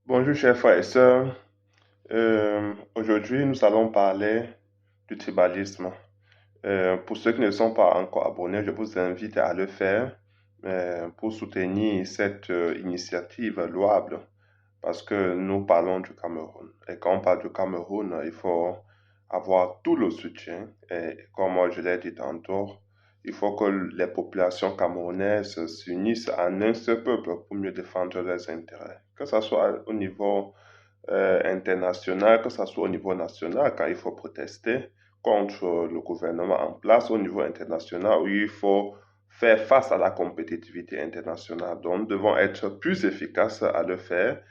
Bonjour chers frères et sœurs. Aujourd'hui, nous allons parler du tribalisme. Pour ceux qui ne sont pas encore abonnés, je vous invite à le faire pour soutenir cette initiative louable parce que nous parlons du Cameroun. Et quand on parle du Cameroun, il faut avoir tout le soutien. Et comme moi je l'ai dit tantôt, il faut que les populations camerounaises s'unissent en un seul peuple pour mieux défendre leurs intérêts. Que ce soit au niveau international, que ce soit au niveau national, quand il faut protester contre le gouvernement en place, au niveau international, où il faut faire face à la compétitivité internationale. Donc, nous devons être plus efficaces à le faire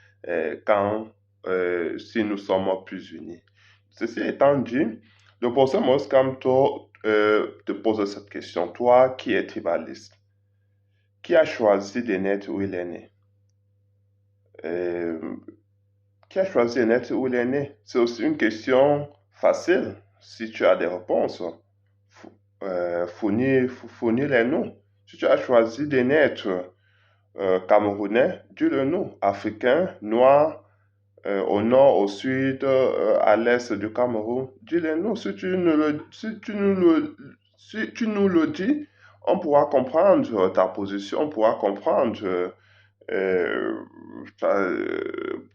si nous sommes plus unis. Ceci étant dit, le professeur Maurice Kamto te pose cette question. Toi, qui es tribaliste, qui a choisi de naître où il est né? Euh, Qui a choisi de naître où il est né? C'est aussi une question facile. Si tu as des réponses, fournis les noms. Si tu as choisi de naître camerounais, dis-le nous. Africain, noir, au nord, au sud, à l'est du Cameroun, dis-le nous. Si tu nous le dis, on pourra comprendre ta position, on pourra comprendre euh,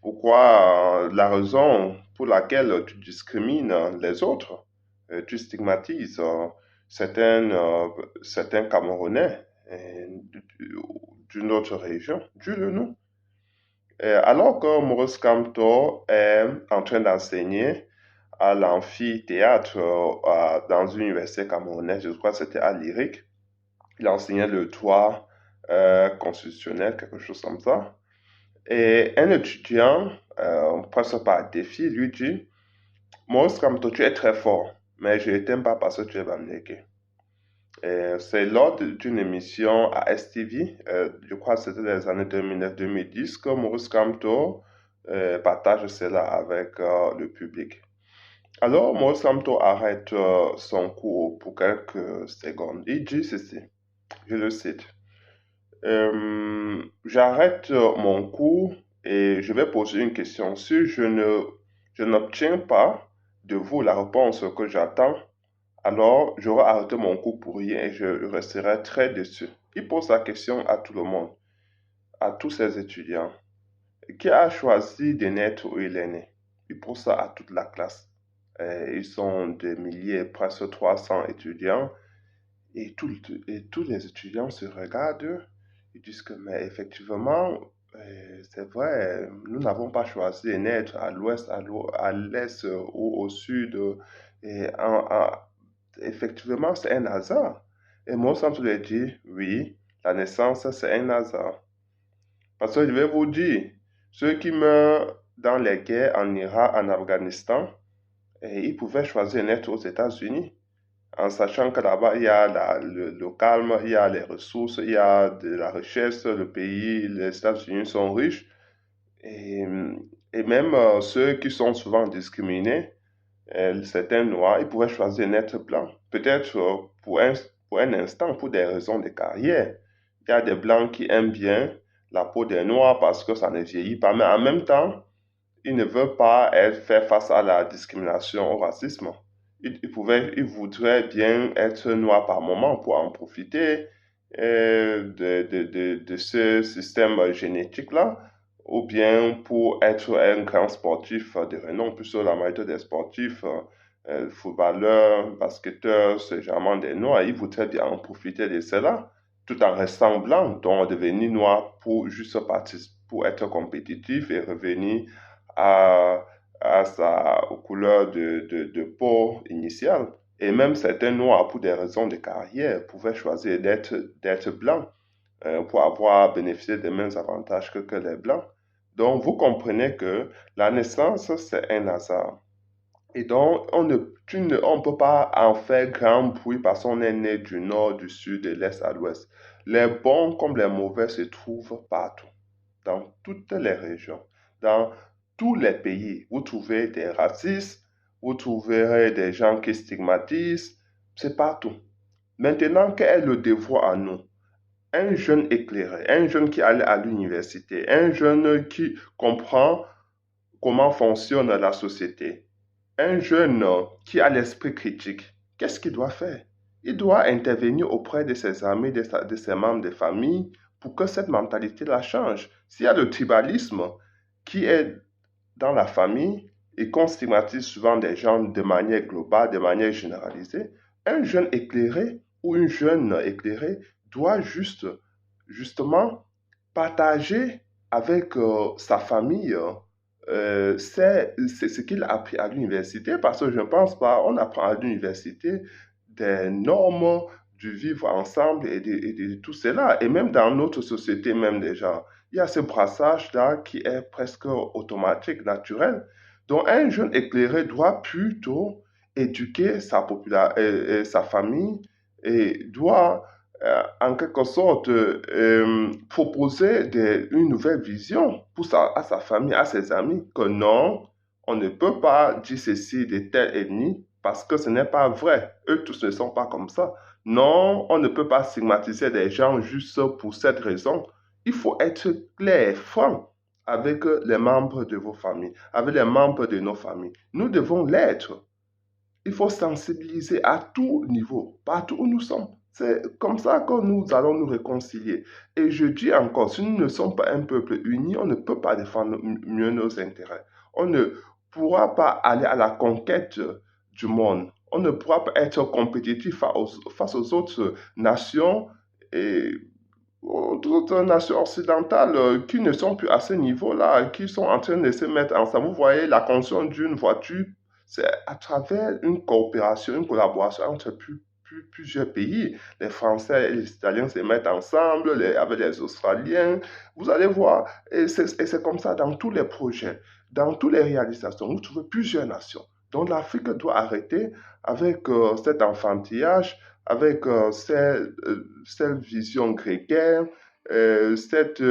pourquoi la raison pour laquelle tu discrimines les autres, tu stigmatises certains Camerounais d'une autre région. Dis-le nous. Alors que Maurice Kamto est en train d'enseigner à l'amphithéâtre dans une université camerounaise, je crois que c'était à Lyrique, il enseignait le droit constitutionnel, quelque chose comme ça. Et un étudiant, presque par défi, lui dit, Maurice Kamto, tu es très fort, mais je ne t'aime pas parce que tu es bamlégué. C'est lors d'une émission à STV, je crois que c'était les années 2009-2010, que Maurice Kamto partage cela avec le public. Alors, Maurice Kamto arrête son cours pour quelques secondes. Il dit ceci, je le cite. J'arrête mon cours et je vais poser une question. Si je n'obtiens pas de vous la réponse que j'attends, alors j'aurai arrêté mon cours pour rien et je resterai très déçu. Il pose la question à tout le monde, à tous ses étudiants. Qui a choisi de naître où il est né? Il pose ça à toute la classe. Ils sont des milliers, presque 300 étudiants. Et tous les étudiants se regardent. Ils disent que, mais effectivement, c'est vrai, nous n'avons pas choisi de naître à l'ouest, à l'est ou au sud. Et effectivement, c'est un hasard. Et moi, sans te le dire, oui, la naissance, c'est un hasard. Parce que je vais vous dire, ceux qui meurent dans les guerres en Irak, en Afghanistan, ils pouvaient choisir de naître aux États-Unis en sachant que là-bas, il y a le calme, il y a les ressources, il y a de la richesse, le pays, les États-Unis sont riches. Et, et même ceux qui sont souvent discriminés, certains noirs, ils pouvaient choisir d'être blancs. Peut-être pour un instant, pour des raisons de carrière. Il y a des blancs qui aiment bien la peau des noirs parce que ça ne vieillit pas, mais en même temps, ils ne veulent pas faire face à la discrimination, au racisme. Ils voudraient bien être noirs par moment pour en profiter de ce système génétique-là, ou bien pour être un grand sportif de renom, puisque la majorité des sportifs, footballeurs, basketteurs, c'est généralement des noirs, ils voudraient bien en profiter de cela, tout en restant blancs, donc devenir noirs pour juste pour être compétitif et revenir à, aux couleurs de peau initiale. Et même certains noirs, pour des raisons de carrière, pouvaient choisir d'être blancs pour avoir bénéficié des mêmes avantages que les blancs. Donc, vous comprenez que la naissance, c'est un hasard. Et donc, on ne peut pas en faire grand bruit parce qu'on est né du nord, du sud, de l'est à l'ouest. Les bons comme les mauvais se trouvent partout, dans toutes les régions, dans tous les pays. Vous trouvez des racistes, vous trouverez des gens qui stigmatisent, c'est partout. Maintenant, quel est le devoir à nous? Un jeune éclairé, un jeune qui allait à l'université, un jeune qui comprend comment fonctionne la société. Un jeune qui a l'esprit critique, qu'est-ce qu'il doit faire? Il doit intervenir auprès de ses amis, de ses membres de famille pour que cette mentalité-là change. S'il y a le tribalisme qui est dans la famille et qu'on stigmatise souvent des gens de manière globale, de manière généralisée, un jeune éclairé ou une jeune éclairée doit justement partager avec sa famille c'est ce qu'il a appris à l'université parce que je ne pense pas, on apprend à l'université des normes du vivre ensemble et de tout cela. Et même dans notre société, même déjà, il y a ce brassage-là qui est presque automatique, naturel. Donc, un jeune éclairé doit plutôt éduquer sa famille et doit en quelque sorte proposer une nouvelle vision à sa famille, à ses amis, que non, on ne peut pas dire ceci de telle ethnie parce que ce n'est pas vrai. Eux tous ne sont pas comme ça. Non, on ne peut pas stigmatiser des gens juste pour cette raison. Il faut être clair, franc avec les membres de vos familles, avec les membres de nos familles. Nous devons l'être. Il faut sensibiliser à tout niveau, partout où nous sommes. C'est comme ça que nous allons nous réconcilier. Et je dis encore, si nous ne sommes pas un peuple uni, on ne peut pas défendre mieux nos intérêts. On ne pourra pas aller à la conquête du monde. On ne pourra pas être compétitif face aux autres nations et aux autres nations occidentales qui ne sont plus à ce niveau-là, qui sont en train de se mettre ensemble. Vous voyez, la construction d'une voiture, c'est à travers une coopération, une collaboration entre plusieurs pays. Les Français et les Italiens se mettent ensemble avec les Australiens. Vous allez voir, et c'est comme ça dans tous les projets, dans toutes les réalisations. Vous trouvez plusieurs nations. Donc l'Afrique doit arrêter avec cet enfantillage, avec cette vision grégaire, cette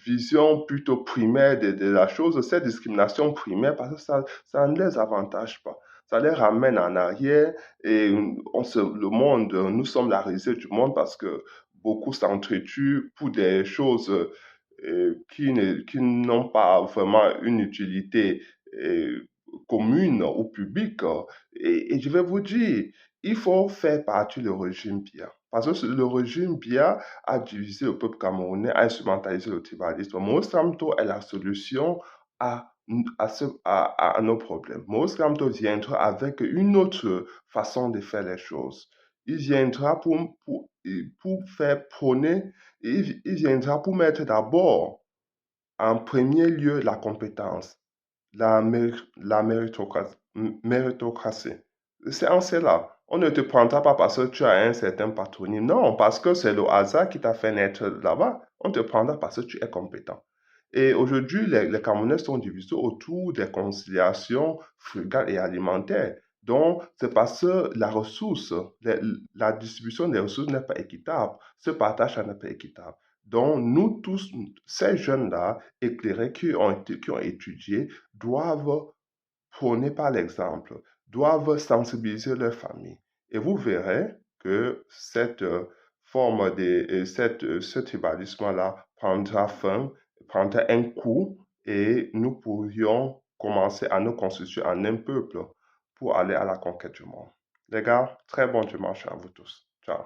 vision plutôt primaire de la chose, cette discrimination primaire, parce que ça ne les avantage pas. Ça les ramène en arrière et le monde, nous sommes la risée du monde parce que beaucoup s'entretuent pour des choses qui n'ont pas vraiment une utilité commune ou publique. Et je vais vous dire, il faut faire partie du régime Biya. Parce que le régime Biya a divisé le peuple camerounais, a instrumentalisé le tribalisme. Maurice Kamto est la solution à nos problèmes. Maurice Kamto viendra avec une autre façon de faire les choses. Il viendra pour faire prôner, il viendra pour mettre d'abord en premier lieu la compétence, la méritocratie. C'est en cela. On ne te prendra pas parce que tu as un certain patronyme. Non, parce que c'est le hasard qui t'a fait naître là-bas. On te prendra parce que tu es compétent. Et aujourd'hui, les Camerounais sont divisés autour des conciliations frugales et alimentaires. Donc, c'est parce que la distribution des ressources n'est pas équitable. Ce partage n'est pas équitable. Donc, nous tous, ces jeunes-là, éclairés, qui ont étudié, doivent prôner par l'exemple, doivent sensibiliser leur famille. Et vous verrez que cette forme ce tribalisme-là prendra fin, prendra un coup et nous pourrions commencer à nous constituer en un peuple pour aller à la conquête du monde. Les gars, très bon dimanche à vous tous. Ciao.